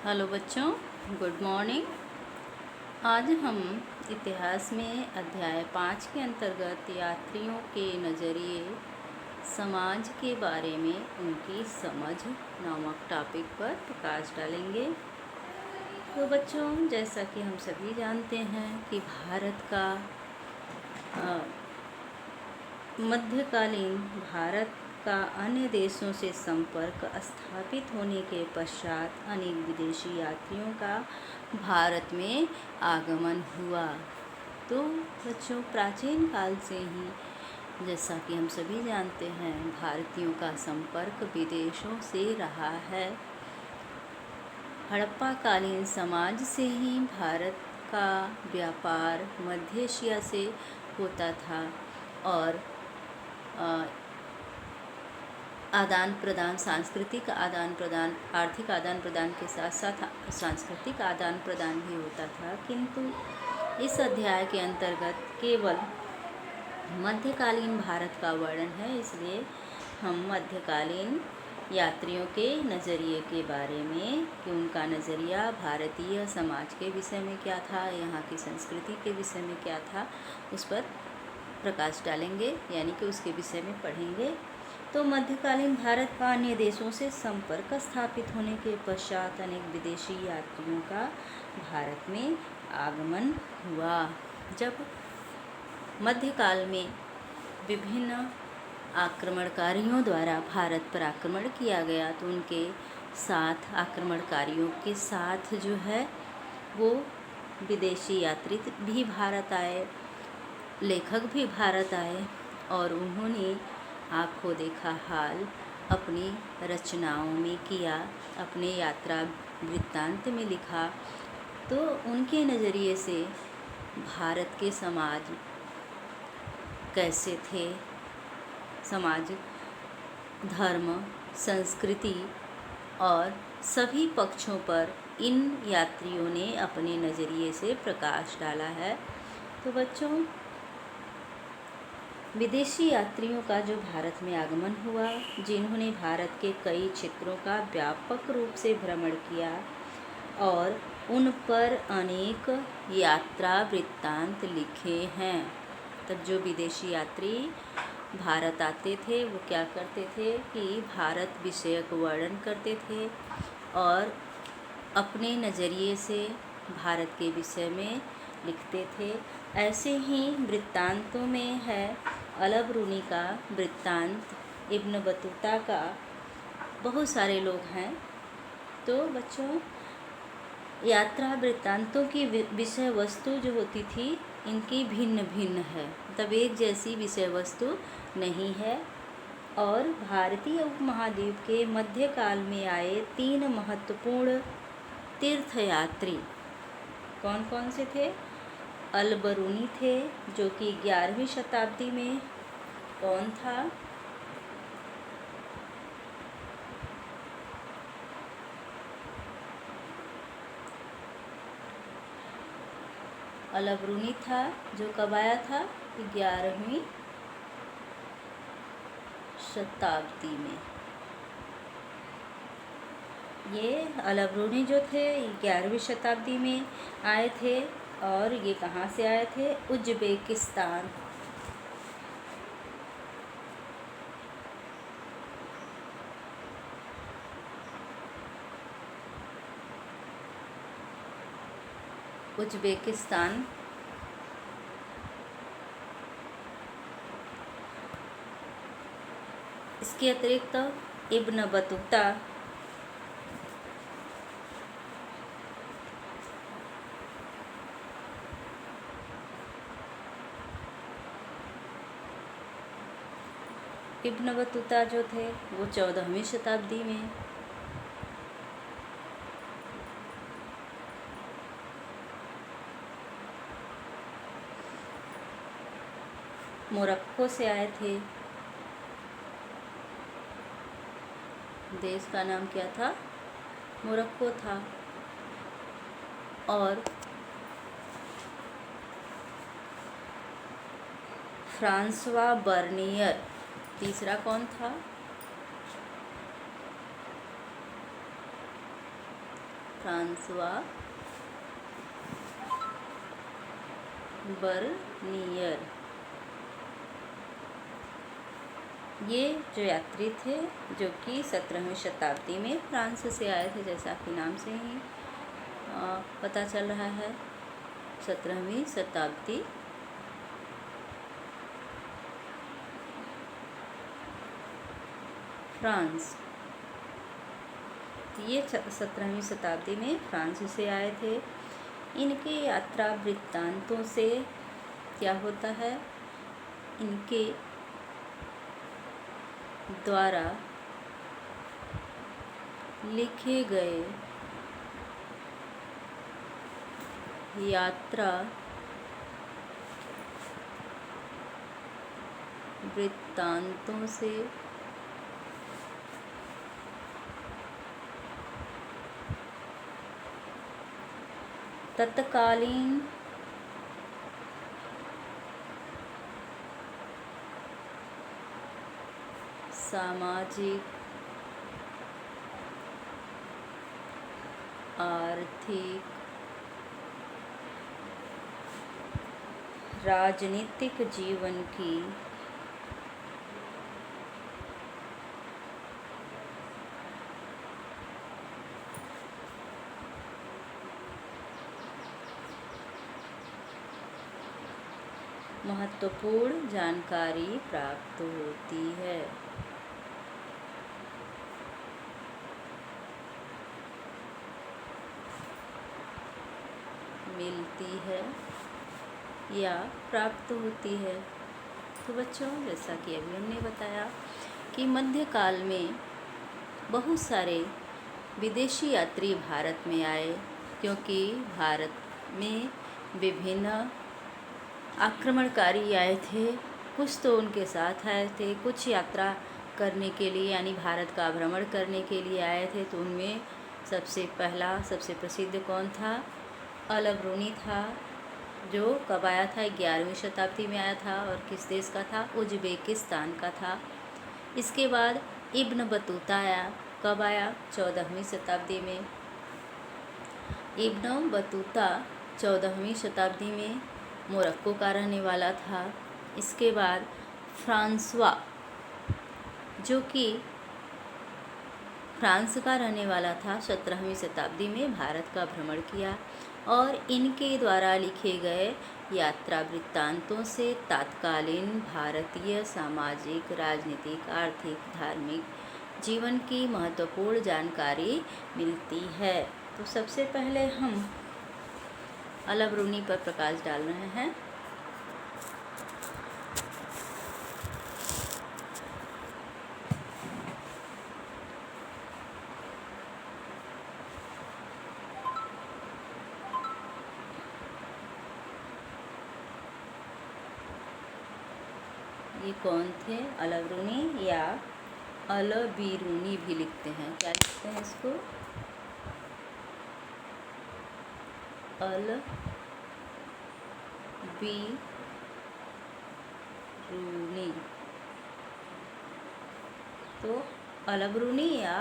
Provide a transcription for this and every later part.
Hello बच्चों, good morning. आज हम इतिहास में अध्याय 5 के अंतर्गत यात्रियों के नज़रिए समाज के बारे में उनकी समझ नामक टॉपिक पर प्रकाश डालेंगे। तो बच्चों, जैसा कि हम सभी जानते हैं कि भारत का मध्यकालीन भारत का अन्य देशों से संपर्क स्थापित होने के पश्चात अनेक विदेशी यात्रियों का भारत में आगमन हुआ। तो बच्चों, प्राचीन काल से ही जैसा कि हम सभी जानते हैं, भारतीयों का संपर्क विदेशों से रहा है। हड़प्पा कालीन समाज से ही भारत का व्यापार मध्य एशिया से होता था और आदान प्रदान, सांस्कृतिक आदान प्रदान, आर्थिक आदान प्रदान के साथ साथ सांस्कृतिक आदान प्रदान भी होता था। किंतु इस अध्याय के अंतर्गत केवल मध्यकालीन भारत का वर्णन है, इसलिए हम मध्यकालीन यात्रियों के नज़रिए के बारे में कि उनका नज़रिया भारतीय समाज के विषय में क्या था, यहाँ की संस्कृति के विषय में क्या था, उस पर प्रकाश डालेंगे, यानी कि उसके विषय में पढ़ेंगे। तो मध्यकालीन भारत का अन्य देशों से संपर्क स्थापित होने के पश्चात अनेक विदेशी यात्रियों का भारत में आगमन हुआ। जब मध्यकाल में विभिन्न आक्रमणकारियों द्वारा भारत पर आक्रमण किया गया, तो उनके साथ आक्रमणकारियों के साथ जो है वो विदेशी यात्री भी भारत आए, लेखक भी भारत आए और उन्होंने आँखों देखा हाल अपनी रचनाओं में किया, अपने यात्रा वृत्तांत में लिखा। तो उनके नज़रिए से भारत के समाज कैसे थे, समाज, धर्म, संस्कृति और सभी पक्षों पर इन यात्रियों ने अपने नज़रिए से प्रकाश डाला है। तो बच्चों, विदेशी यात्रियों का जो भारत में आगमन हुआ, जिन्होंने भारत के कई क्षेत्रों का व्यापक रूप से भ्रमण किया और उन पर अनेक यात्रा वृत्तांत लिखे हैं। तब जो विदेशी यात्री भारत आते थे वो क्या करते थे कि भारत विषयक वर्णन करते थे और अपने नज़रिए से भारत के विषय में लिखते थे। ऐसे ही वृत्तांतों में है अल-बरूनी का वृत्तांत, इब्न बतूता का, बहुत सारे लोग हैं। तो बच्चों, यात्रा वृत्तांतों की विषय वस्तु जो होती थी इनकी भिन्न भिन्न है, मतलब एक जैसी विषय वस्तु नहीं है। और भारतीय उपमहाद्वीप के मध्यकाल में आए 3 महत्वपूर्ण तीर्थयात्री कौन कौन से थे? अल-बरूनी थे, जो कि 11वीं शताब्दी में कौन था? अल-बरूनी था, जो कब आया था? 11वीं शताब्दी में। ये अल-बरूनी जो थे 11वीं शताब्दी में आए थे और ये कहाँ से आए थे? उज्बेकिस्तान। उज्बेकिस्तान। इसके अतिरिक्त इब्न बतूता इब्न बतूता जो थे वो 14वीं शताब्दी में। मोरक्को से आए थे। देश का नाम क्या था? मोरक्को था। और फ्रांसवा बर्नियर तीसरा कौन था? Francois Bernier. ये जो यात्री थे जो कि 17वीं शताब्दी में फ्रांस से आए थे, जैसा कि नाम से ही पता चल रहा है, 17वीं शताब्दी। फ्रांस, ये 17वीं शताब्दी में फ्रांस से आए थे। इनके यात्रा वृत्तांतों से क्या होता है, इनके द्वारा लिखे गए यात्रा वृत्तांतों से तत्कालीन सामाजिक, आर्थिक, राजनीतिक जीवन की महत्वपूर्ण जानकारी प्राप्त होती है। मिलती है या प्राप्त होती है। तो बच्चों, जैसा कि अभी हमने बताया कि मध्यकाल में बहुत सारे विदेशी यात्री भारत में आए, क्योंकि भारत में विभिन्न आक्रमणकारी आए थे। कुछ तो उनके साथ आए थे, कुछ यात्रा करने के लिए यानी भारत का भ्रमण करने के लिए आए थे। तो उनमें सबसे पहला, सबसे प्रसिद्ध कौन था? अल-बरूनी था, जो कब आया था? 11वीं शताब्दी में आया था। और किस देश का था? उज़्बेकिस्तान का था। इसके बाद इब्न बतूता आया। कब आया? 14वीं शताब्दी में। इब्न बतूता 14वीं शताब्दी में मोरक्को का रहने वाला था। इसके बाद फ्रांसवा, जो कि फ्रांस का रहने वाला था, 17वीं शताब्दी में भारत का भ्रमण किया। और इनके द्वारा लिखे गए यात्रा वृत्तांतों से तत्कालीन भारतीय सामाजिक, राजनीतिक, आर्थिक, धार्मिक जीवन की महत्वपूर्ण जानकारी मिलती है। तो सबसे पहले हम अल-बरूनी पर प्रकाश डाल रहे हैं। ये कौन थे? अल-बरूनी या अल-बिरूनी भी लिखते हैं। क्या लिखते हैं इसको? अल-बिरूनी। तो अल-बरूनी या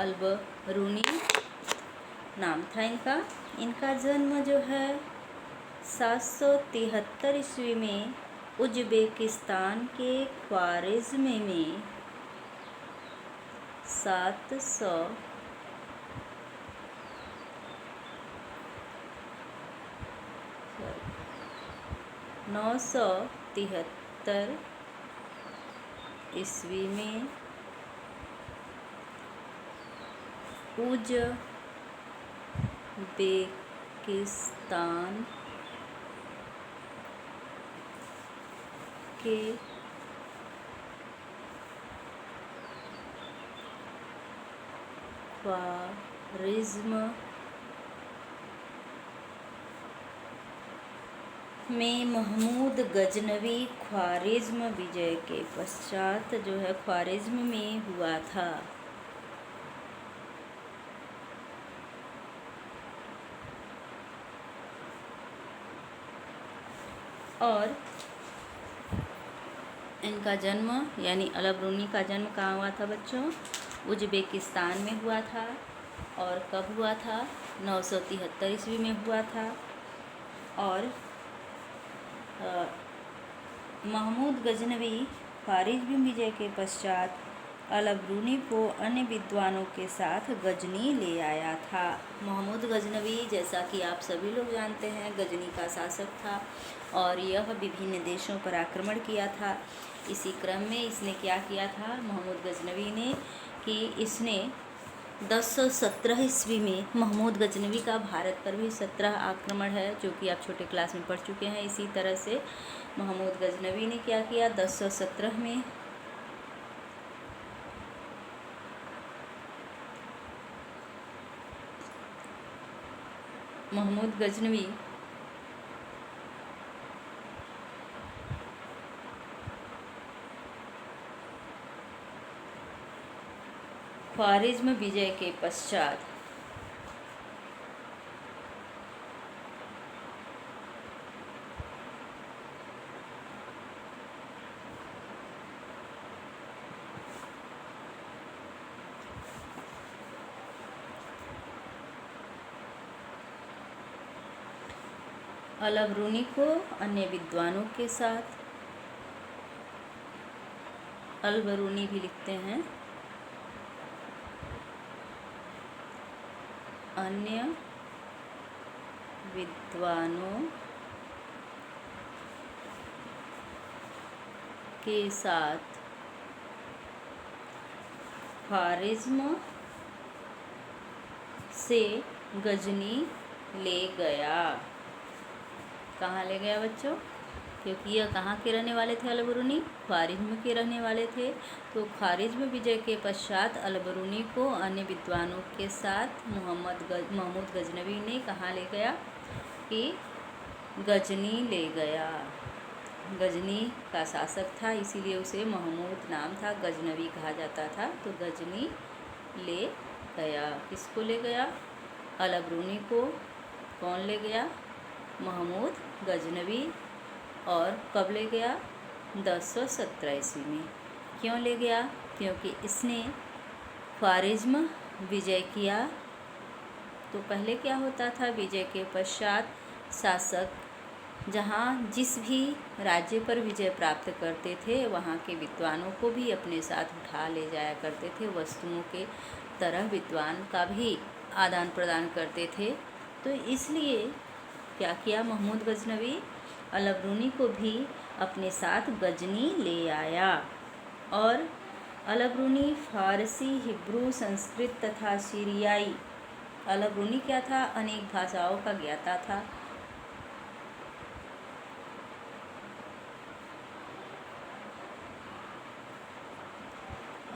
अल-बरूनी नाम था इनका। इनका जन्म जो है 773 ईस्वी में उज़्बेकिस्तान के ख्वारिज़्म में 973 ईस्वी में उज़्बेकिस्तान के ख्वारिज़्म में महमूद गजनवी ख्वारिज़्म विजय के पश्चात जो है ख्वारिज़्म में हुआ था। और इनका जन्म यानी अल-बरूनी का जन्म कहाँ हुआ था बच्चों? उज़्बेकिस्तान में हुआ था। और कब हुआ था? 973 ईस्वी में हुआ था। और महमूद गजनवी ख्वारिज़्म विजय के पश्चात अल-बरूनी को अन्य विद्वानों के साथ गजनी ले आया था। महमूद गजनवी, जैसा कि आप सभी लोग जानते हैं, गजनी का शासक था और यह विभिन्न देशों पर आक्रमण किया था। इसी क्रम में इसने क्या किया था महमूद गजनवी ने कि इसने 1017 ईस्वी में महमूद गजनवी का भारत पर भी 17 आक्रमण है, जो कि आप छोटे क्लास में पढ़ चुके हैं। इसी तरह से महमूद गजनवी ने क्या किया 1017 में महमूद गजनवी ख्वारिज़्म विजय के पश्चात अल-बरूनी को अन्य विद्वानों के साथ, अल-बरूनी भी लिखते हैं, अन्य विद्वानों के साथ ख्वारिज़्म से गजनी ले गया। कहाँ ले गया बच्चों? क्योंकि यह कहाँ के रहने वाले थे अल-बरूनी? ख्वारिज़्म के रहने वाले थे। तो ख्वारिज़्म विजय के पश्चात अल-बरूनी को अन्य विद्वानों के साथ महमूद गजनवी ने कहाँ ले गया कि गजनी ले गया। गजनी का शासक था, इसीलिए उसे महमूद नाम था, गजनवी कहा जाता था। तो गजनी ले गया। किसको ले गया? अल-बरूनी को। कौन ले गया? महमूद गजनवी। और कब ले गया? 1017 ईस्वी में। क्यों ले गया? क्योंकि इसने ख्वारिज़्म विजय किया। तो पहले क्या होता था? विजय के पश्चात शासक जहाँ जिस भी राज्य पर विजय प्राप्त करते थे, वहाँ के विद्वानों को भी अपने साथ उठा ले जाया करते थे। वस्तुओं के तरह विद्वान का भी आदान प्रदान करते थे। तो इसलिए क्या किया महमूद गजनवी? अल-बरूनी को भी अपने साथ गजनी ले आया। और अल-बरूनी फारसी, हिब्रू, संस्कृत तथा सीरियाई, अल-बरूनी क्या था? अनेक भाषाओं का ज्ञाता था।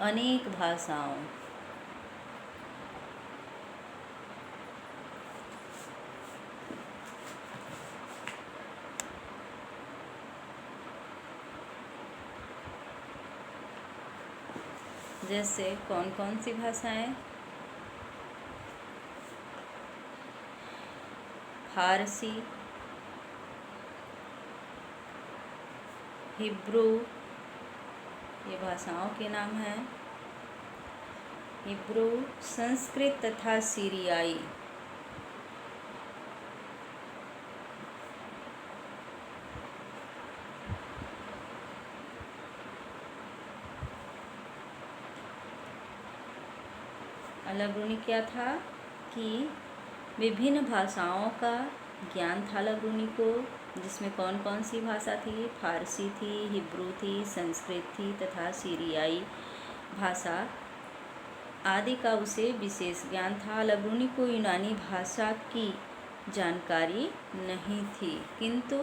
अनेक भाषाओं जैसे कौन कौन सी भाषाएं? फारसी, हिब्रू, ये भाषाओं के नाम हैं। हिब्रू, संस्कृत तथा सीरियाई। अल-बरूनी क्या था कि विभिन्न भाषाओं का ज्ञान था अल-बरूनी को, जिसमें कौन कौन सी भाषा थी? फारसी थी, हिब्रू थी, संस्कृत थी तथा सीरियाई भाषा आदि का उसे विशेष ज्ञान था। अल-बरूनी को यूनानी भाषा की जानकारी नहीं थी, किंतु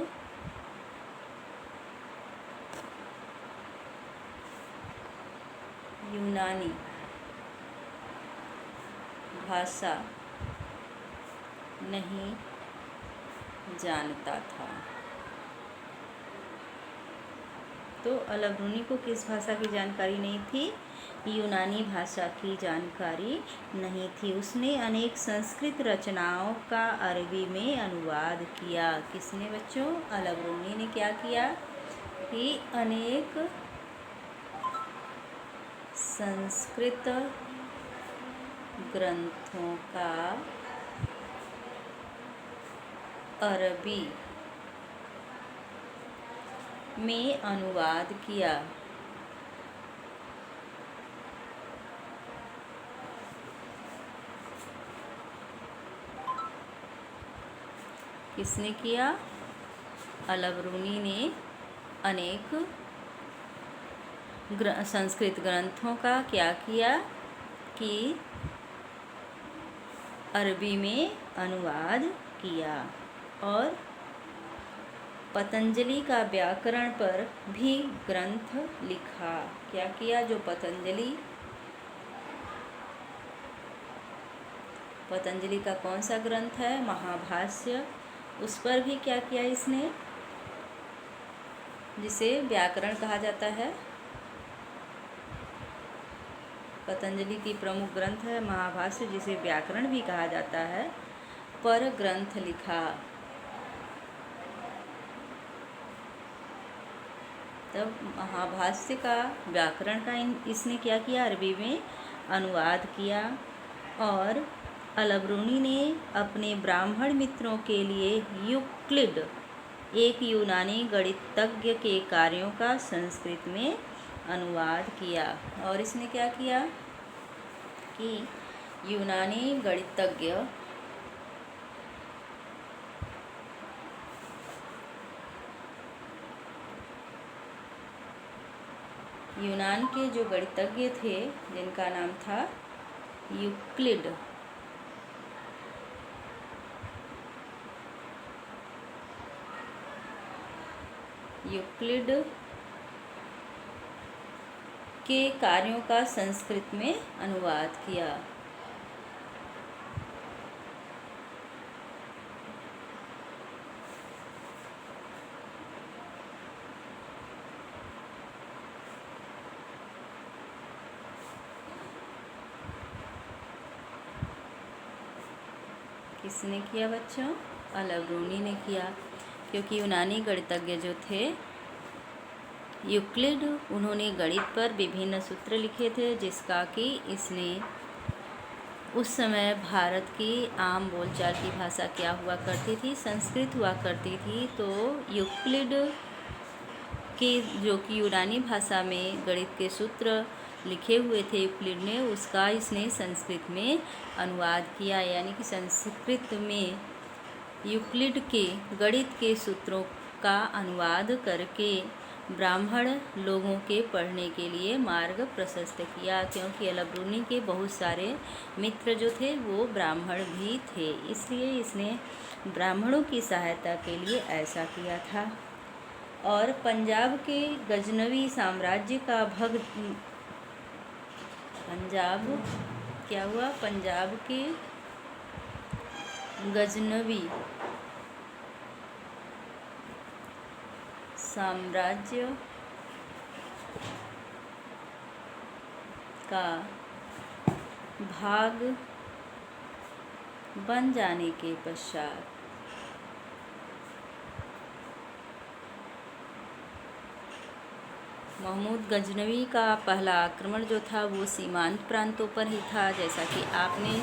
यूनानी भाषा नहीं जानता था। तो अल-बरूनी को किस भाषा की जानकारी नहीं थी? यूनानी भाषा की जानकारी नहीं थी। उसने अनेक संस्कृत रचनाओं का अरबी में अनुवाद किया। किसने बच्चों? अल-बरूनी ने क्या किया कि अनेक संस्कृत ग्रंथों का अरबी में अनुवाद किया। किसने किया? अल-बरूनी ने अनेक संस्कृत ग्रंथों का क्या किया कि अरबी में अनुवाद किया, और पतंजलि का व्याकरण पर भी ग्रंथ लिखा। क्या किया? जो पतंजलि का कौन सा ग्रंथ है? महाभाष्य। उस पर भी क्या किया इसने, जिसे व्याकरण कहा जाता है। पतंजलि की प्रमुख ग्रंथ है महाभाष्य, जिसे व्याकरण भी कहा जाता है, पर ग्रंथ लिखा। तब महाभाष्य का व्याकरण का इसने क्या किया? अरबी में अनुवाद किया। और अल-बरूनी ने अपने ब्राह्मण मित्रों के लिए यूक्लिड, एक यूनानी गणितज्ञ के कार्यों का संस्कृत में अनुवाद किया। और इसने क्या किया कि यूनानी गणितज्ञ यूनान के जो गणितज्ञ थे, जिनका नाम था यूक्लिड, के कार्यों का संस्कृत में अनुवाद किया। किसने किया बच्चों? अल-बरूनी ने किया, क्योंकि यूनानी गणितज्ञ जो थे यूक्लिड, उन्होंने गणित पर विभिन्न सूत्र लिखे थे, जिसका कि इसने उस समय भारत की आम बोलचाल की भाषा क्या हुआ करती थी? संस्कृत हुआ करती थी। तो यूक्लिड के जो कि यूनानी भाषा में गणित के सूत्र लिखे हुए थे यूक्लिड ने, उसका इसने संस्कृत में अनुवाद किया। यानी कि संस्कृत में यूक्लिड के गणित के सूत्रों का अनुवाद करके ब्राह्मण लोगों के पढ़ने के लिए मार्ग प्रशस्त किया, क्योंकि अल-बरूनी के बहुत सारे मित्र जो थे वो ब्राह्मण भी थे, इसलिए इसने ब्राह्मणों की सहायता के लिए ऐसा किया था। और पंजाब के गजनवी साम्राज्य का पंजाब के गजनवी साम्राज्य का भाग बन जाने के पश्चात महमूद गजनवी का पहला आक्रमण जो था वो सीमांत प्रांतों पर ही था। जैसा कि आपने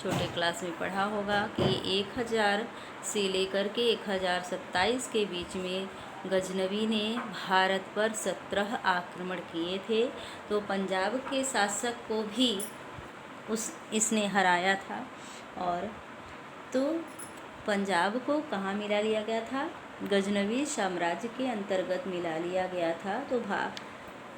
छोटे क्लास में पढ़ा होगा कि 1000 से लेकर के 1027 के बीच में गजनवी ने भारत पर 17 आक्रमण किए थे। तो पंजाब के शासक को भी इसने हराया था। और तो पंजाब को कहाँ मिला लिया गया था? गजनवी साम्राज्य के अंतर्गत मिला लिया गया था। तो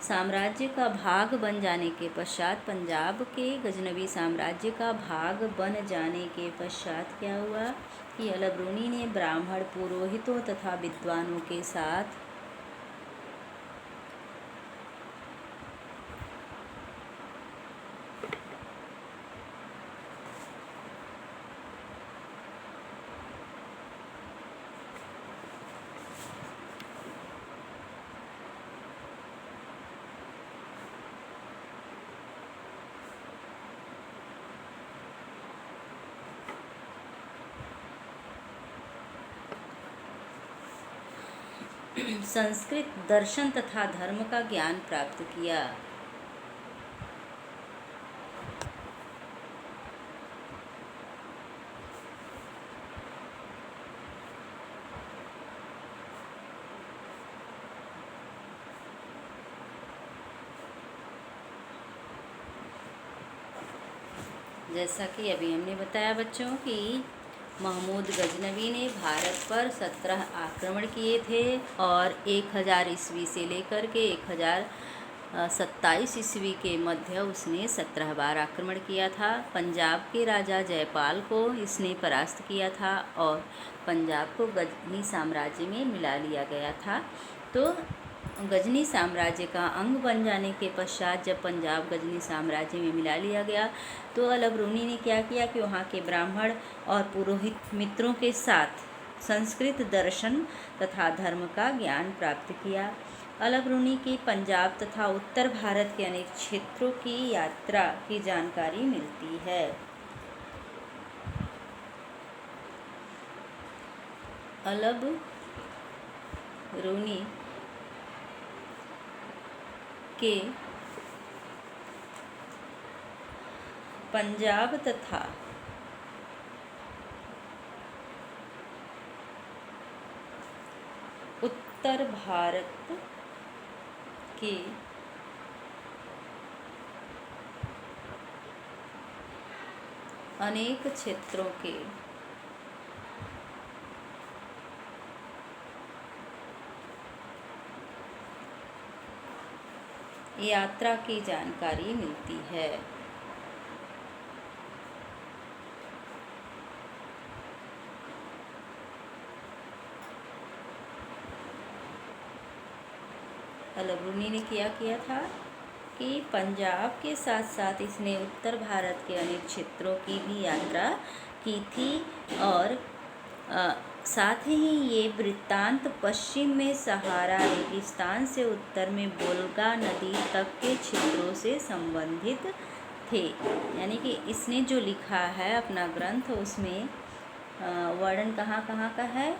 साम्राज्य का भाग बन जाने के पश्चात, पंजाब के गजनवी साम्राज्य का भाग बन जाने के पश्चात क्या हुआ कि अल-बरूनी ने ब्राह्मण पुरोहितों तथा विद्वानों के साथ संस्कृत दर्शन तथा धर्म का ज्ञान प्राप्त किया। जैसा कि अभी हमने बताया बच्चों कि महमूद गजनवी ने भारत पर 17 आक्रमण किए थे और 1000 ईस्वी से लेकर के 1027 ईस्वी के मध्य उसने 17 बार आक्रमण किया था। पंजाब के राजा जयपाल को इसने परास्त किया था और पंजाब को गजनी साम्राज्य में मिला लिया गया था। तो गजनी साम्राज्य का अंग बन जाने के पश्चात जब पंजाब गजनी साम्राज्य में मिला लिया गया तो अल बरूनी ने क्या किया कि वहाँ के ब्राह्मण और पुरोहित मित्रों के साथ संस्कृत दर्शन तथा धर्म का ज्ञान प्राप्त किया। अल बरूनी की पंजाब तथा उत्तर भारत के अनेक क्षेत्रों की यात्रा की जानकारी मिलती है। अल बरूनी के पंजाब तथा उत्तर भारत के अनेक क्षेत्रों के यात्रा की जानकारी मिलती है। अल बरूनी ने क्या किया था कि पंजाब के साथ साथ इसने उत्तर भारत के अनेक क्षेत्रों की भी यात्रा की थी और साथ ही ये वृत्तांत पश्चिम में सहारा रेगिस्तान से उत्तर में वोल्गा नदी तक के क्षेत्रों से संबंधित थे। यानी कि इसने जो लिखा है अपना ग्रंथ उसमें वर्णन कहाँ कहाँ का है?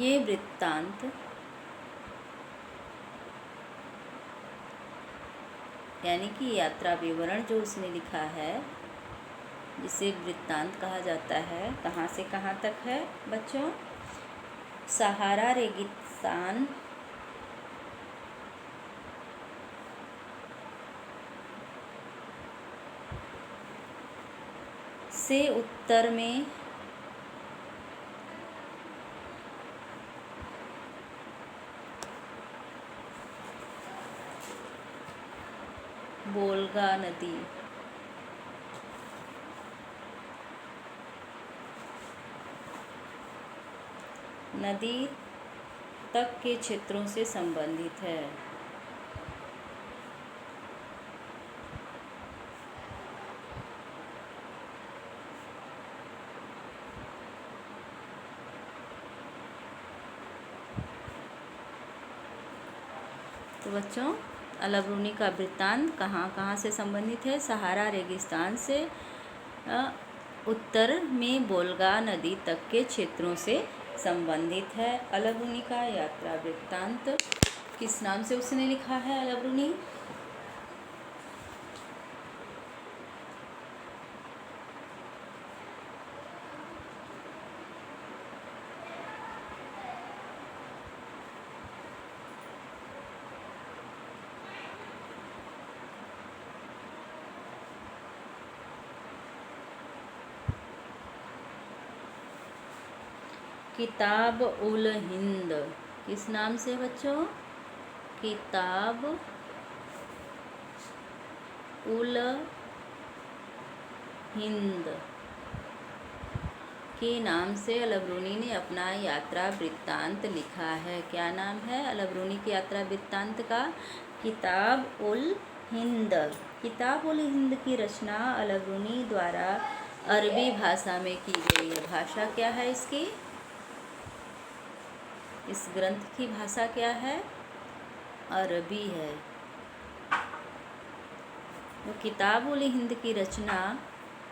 ये वृत्तांत यानी कि यात्रा विवरण जो उसने लिखा है जिसे वृत्तांत कहा जाता है, कहाँ से कहाँ तक है बच्चों? सहारा रेगिस्तान से उत्तर में वोल्गा नदी तक के क्षेत्रों से संबंधित है। तो बच्चों अल बरूनी का वृत्तांत कहाँ कहाँ से संबंधित है? सहारा रेगिस्तान से उत्तर में वोल्गा नदी तक के क्षेत्रों से संबंधित है। अल बरूनी का यात्रा वृत्तांत किस नाम से उसने लिखा है अल बरूनी? किताब उल हिंद किस नाम से बच्चों? किताब उल हिंद के नाम से अल बरूनी ने अपना यात्रा वृत्तांत लिखा है। क्या नाम है अल बरूनी की यात्रा वृत्तांत का? किताब उल हिंद। किताब उल हिंद की रचना अल बरूनी द्वारा अरबी भाषा में की गई है। भाषा क्या है इसकी? इस ग्रंथ की भाषा क्या है? अरबी है। तो किताब उल हिंद की रचना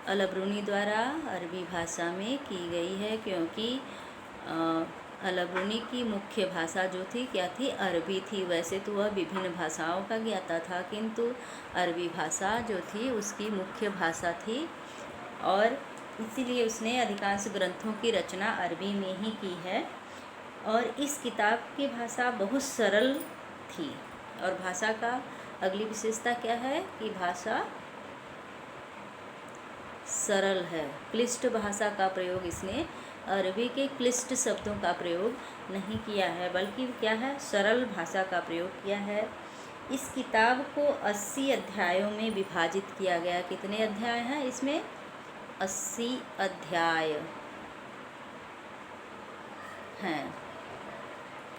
अल बरूनी द्वारा अरबी भाषा में की गई है क्योंकि अल बरूनी की मुख्य भाषा जो थी क्या थी? अरबी थी। वैसे तो वह विभिन्न भाषाओं का ज्ञाता था किंतु अरबी भाषा जो थी उसकी मुख्य भाषा थी और इसीलिए उसने अधिकांश ग्रंथों की रचना अरबी में ही की है। और इस किताब की भाषा बहुत सरल थी। और भाषा का अगली विशेषता क्या है कि भाषा सरल है। क्लिष्ट भाषा का प्रयोग इसने अरबी के क्लिष्ट शब्दों का प्रयोग नहीं किया है, बल्कि क्या है, सरल भाषा का प्रयोग किया है। इस किताब को 80 अध्यायों में विभाजित किया गया। कितने अध्याय हैं इसमें? 80 अध्याय हैं।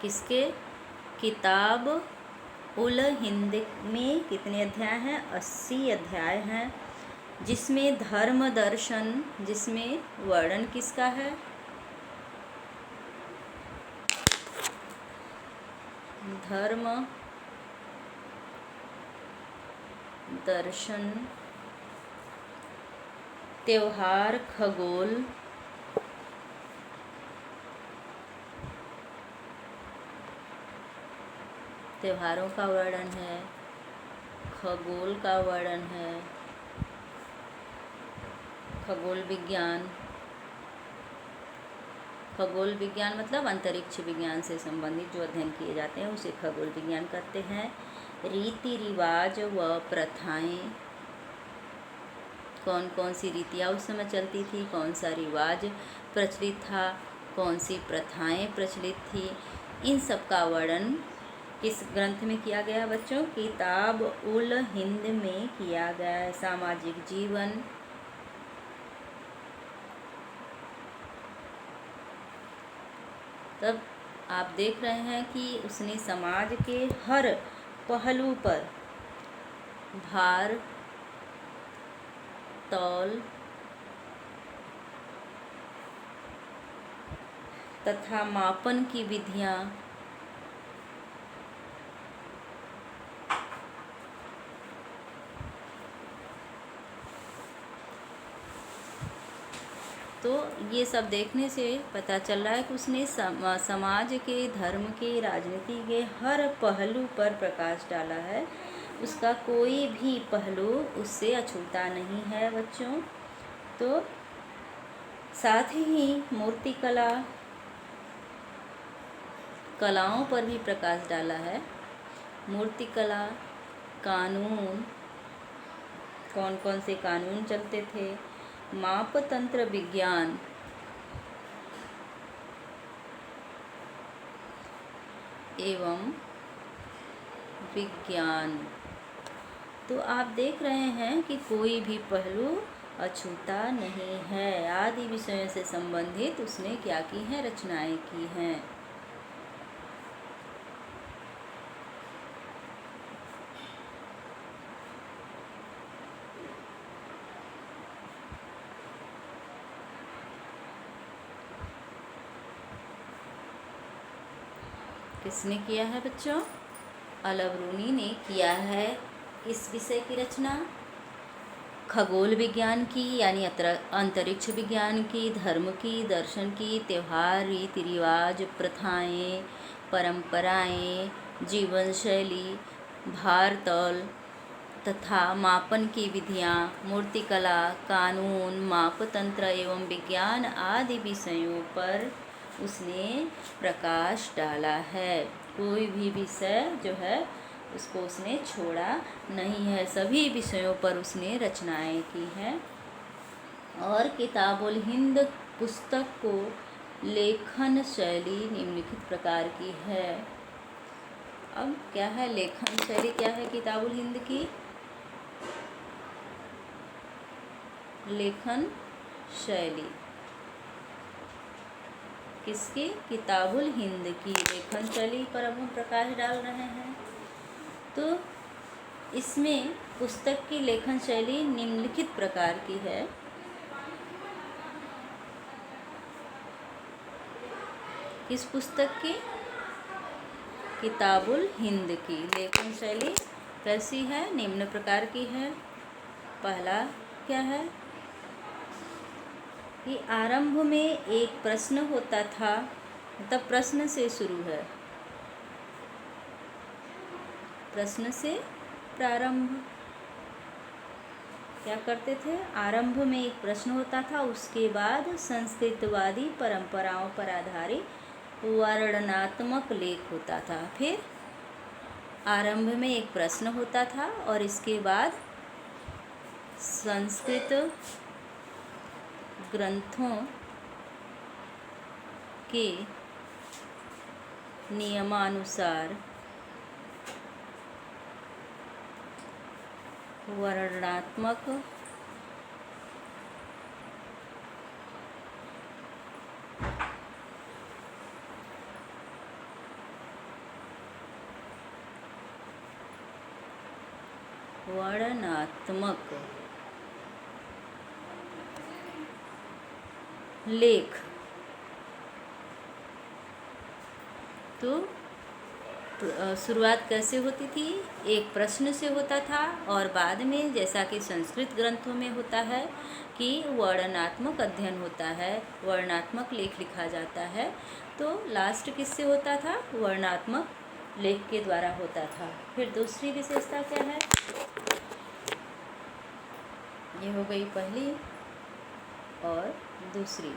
किसके? किताब उल हिंद में कितने अध्याय हैं? 80 अध्याय हैं, जिसमें धर्म दर्शन, जिसमें वर्णन किसका है? धर्म दर्शन, त्योहार, खगोल, त्योहारों का वर्णन है, खगोल का वर्णन है, खगोल विज्ञान। खगोल विज्ञान मतलब अंतरिक्ष विज्ञान से संबंधित जो अध्ययन किए जाते हैं उसे खगोल विज्ञान कहते हैं। रीति रिवाज व प्रथाएं, कौन कौन सी रीतियाँ उस समय चलती थी, कौन सा रिवाज प्रचलित था, कौन सी प्रथाएं प्रचलित थी, इन सब का वर्णन किस ग्रंथ में किया गया बच्चों? किताब उल हिंद में किया गया है। सामाजिक जीवन, तब आप देख रहे हैं कि उसने समाज के हर पहलू पर भार, तौल तथा मापन की विधियां तो ये सब देखने से पता चल रहा है कि उसने समाज के, धर्म के, राजनीति के हर पहलू पर प्रकाश डाला है। उसका कोई भी पहलू उससे अछूता नहीं है बच्चों। तो साथ ही मूर्तिकला, कलाओं पर भी प्रकाश डाला है। मूर्तिकला, कानून, कौन कौन से कानून चलते थे, मापतंत्र विज्ञान, एवं विज्ञान। तो आप देख रहे हैं कि कोई भी पहलू अछूता नहीं है। आदि विषयों से संबंधित उसने क्या की हैं? रचनाएं की हैं। किसने किया है बच्चों? अल-बरूनी ने किया है। इस विषय की रचना खगोल विज्ञान की यानी अंतरिक्ष विज्ञान की, धर्म की, दर्शन की, त्योहार, रीति रिवाज, प्रथाएं, परंपराएं, जीवन शैली, भार तौल तथा मापन की विधियां, मूर्तिकला, कानून, मापतंत्र एवं विज्ञान आदि विषयों पर उसने प्रकाश डाला है। कोई भी विषय जो है उसको उसने छोड़ा नहीं है। सभी विषयों पर उसने रचनाएं की हैं। और किताबुल हिंद पुस्तक को लेखन शैली निम्नलिखित प्रकार की है। अब क्या है लेखन शैली? क्या है किताबुल हिंद की? लेखन शैली किसकी? किताबुल हिंद की लेखन शैली पर अब हम प्रकाश डाल रहे हैं। तो इसमें पुस्तक की लेखन शैली निम्नलिखित प्रकार की है। किस पुस्तक की? किताबुल हिंद की लेखन शैली कैसी है? निम्न प्रकार की है। पहला क्या है कि आरंभ में एक प्रश्न होता था, मतलब प्रश्न से शुरू है, प्रश्न से प्रारंभ। क्या करते थे? आरंभ में एक प्रश्न होता था, उसके बाद संस्कृतवादी परंपराओं पर आधारित वर्णनात्मक लेख होता था। फिर आरंभ में एक प्रश्न होता था और इसके बाद संस्कृत ग्रंथों के नियमानुसार वर्णनात्मक लेख तो शुरुआत कैसे होती थी? एक प्रश्न से होता था और बाद में जैसा कि संस्कृत ग्रंथों में होता है कि वर्णनात्मक अध्ययन होता है, वर्णनात्मक लेख लिखा जाता है, तो लास्ट किससे होता था? वर्णनात्मक लेख के द्वारा होता था। फिर दूसरी विशेषता क्या है? ये हो गई पहली और दूसरी।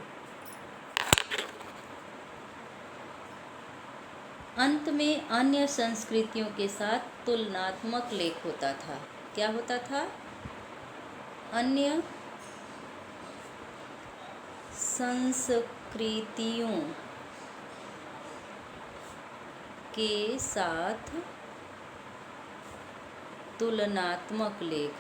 अंत में अन्य संस्कृतियों के साथ तुलनात्मक लेख होता था। क्या होता था? अन्य संस्कृतियों के साथ तुलनात्मक लेख।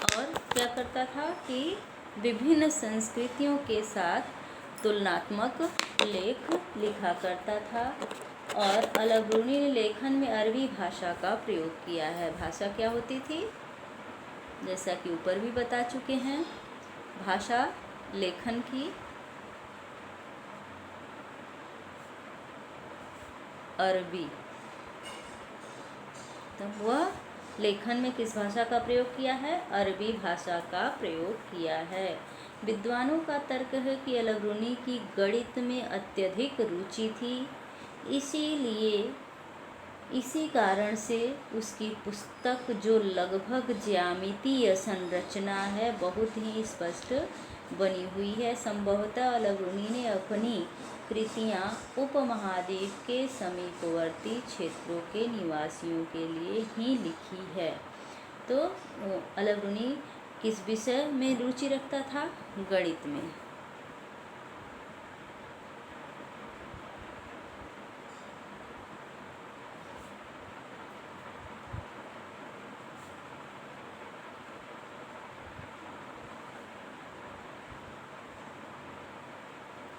और क्या करता था कि विभिन्न संस्कृतियों के साथ तुलनात्मक लेख लिखा करता था। और अलबरूनी ने लेखन में अरबी भाषा का प्रयोग किया है। भाषा क्या होती थी? जैसा कि ऊपर भी बता चुके हैं, भाषा लेखन की अरबी। तो वह लेखन में किस भाषा का प्रयोग किया है? अरबी भाषा का प्रयोग किया है। विद्वानों का तर्क है कि अलबरूनी की गणित में अत्यधिक रुचि थी, इसीलिए इसी कारण से उसकी पुस्तक जो लगभग ज्यामितीय संरचना है बहुत ही स्पष्ट बनी हुई है। संभवतः अलबरूनी ने अपनी कृतियाँ उपमहाद्वीप के समीपवर्ती क्षेत्रों के निवासियों के लिए ही लिखी है। तो अलबरूनी किस विषय में रुचि रखता था? गणित में।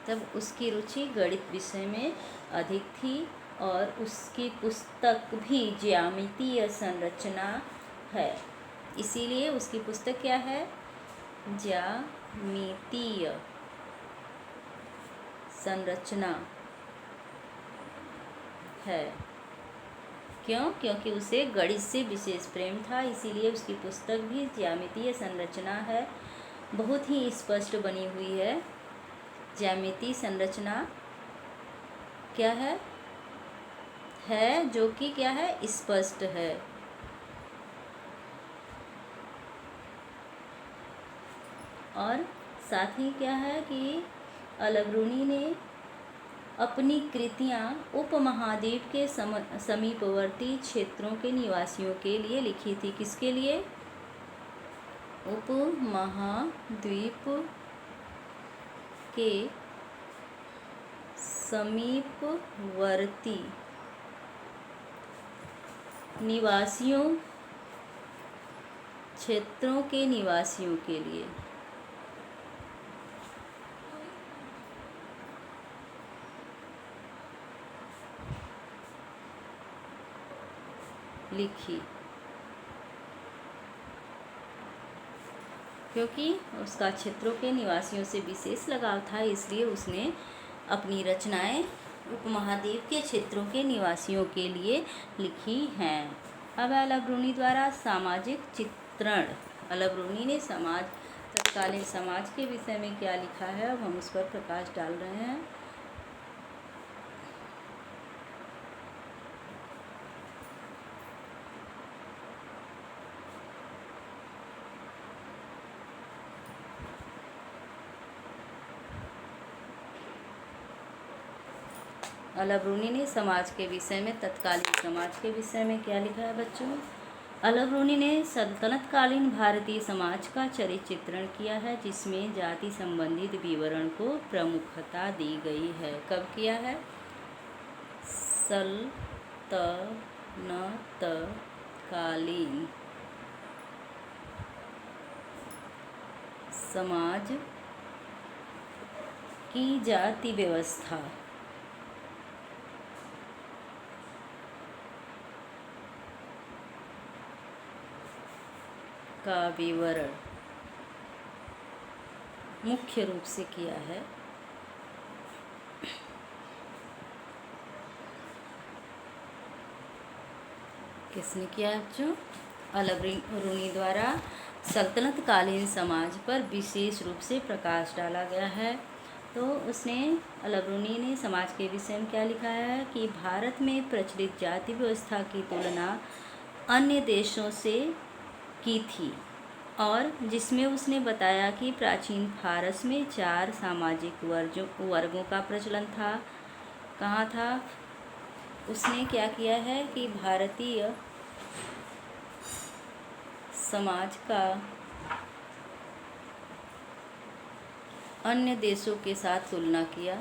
तब उसकी रुचि गणित विषय में अधिक थी और उसकी पुस्तक भी ज्यामितीय संरचना है, इसीलिए उसकी पुस्तक क्या है? ज्यामितीय संरचना है। क्यों? क्योंकि उसे गणित से विशेष प्रेम था, इसीलिए उसकी पुस्तक भी ज्यामितीय संरचना है, बहुत ही स्पष्ट बनी हुई है। ज्यामितीय संरचना क्या है? जो कि क्या है? स्पष्ट है। और साथ ही क्या है कि अलबरूनी ने अपनी कृतियाँ उपमहाद्वीप के समीपवर्ती क्षेत्रों के निवासियों के लिए लिखी थी। किसके लिए? उपमहाद्वीप के समीपवर्ती निवासियों क्षेत्रों के निवासियों के लिए लिखी, क्योंकि उसका क्षेत्रों के निवासियों से विशेष लगाव था, इसलिए उसने अपनी रचनाएं उपमहाद्वीप के क्षेत्रों के निवासियों के लिए लिखी हैं। अब अलबरूनी द्वारा सामाजिक चित्रण। अलबरूनी ने तत्कालीन समाज के विषय में क्या लिखा है, अब हम उस पर प्रकाश डाल रहे हैं। अलबरूनी ने समाज के विषय में, तत्कालीन समाज के विषय में क्या लिखा है बच्चों? अलबरूनी ने सल्तनतकालीन भारतीय समाज का चरित्र चित्रण किया है, जिसमें जाति संबंधित विवरण को प्रमुखता दी गई है। कब किया है? सल्तनतकालीन समाज की जाति व्यवस्था का विवरण मुख्य रूप से किया है। किसने किया बच्चों? अलबरूनी द्वारा सल्तनतकालीन समाज पर विशेष रूप से प्रकाश डाला गया है। तो उसने, अलबरूनी ने समाज के विषय में क्या लिखा है कि भारत में प्रचलित जाति व्यवस्था की तुलना अन्य देशों से की थी, और जिसमें उसने बताया कि प्राचीन फारस में 4 सामाजिक वर्गों का प्रचलन था। कहाँ था? उसने क्या किया है कि भारतीय समाज का अन्य देशों के साथ तुलना किया